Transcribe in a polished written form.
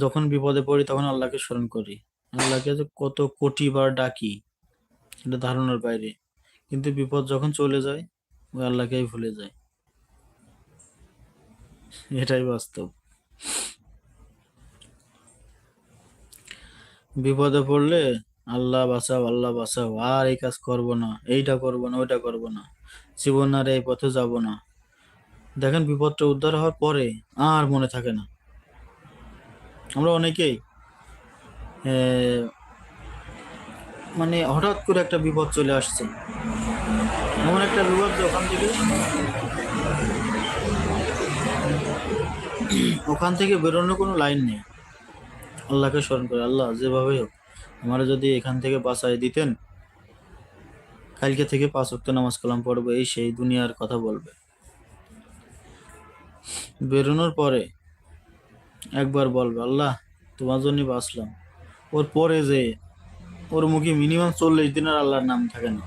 যখন বিপদে পড়ি তখন আল্লাহকে স্মরণ করি, আল্লাহকে যে কত কোটি বার ডাকি এটা ধারণার বাইরে। কিন্তু বিপদ যখন চলে যায় ওই আল্লাহকেই ভুলে যায়, এটাই বাস্তব। বিপদে পড়লে আল্লাহ বাঁচাও আল্লাহ বাঁচাও, আর এই কাজ করব না, এইটা করব না, ওইটা করব না, জীবন আর এই পথে যাব না। দেখেন বিপদটা উদ্ধার হওয়ার পরে আর মনে থাকে না। আমরা অনেকেই মানে হঠাৎ করে একটা বিপদ চলে আসছে, এমন একটা বিপদ যে ওখান থেকে বেরোনোর কোনো লাইন নেই। আল্লাহকে স্মরণ করে, আল্লাহ যেভাবেই হোক আমারা যদি এখান থেকে বাঁচাই দিতেন, কালকে থেকে 5 ওয়াক্ত নামাজ কালাম পড়বো, এই সেই দুনিয়ার কথা বলবে। বেরোনোর পরে একবার বলবে আল্লাহ তোমার জন্যই বাঁচলাম। ওর পরে যে ওর মুখে মিনিমাম 40 দিনের আল্লাহর নাম থাকে না।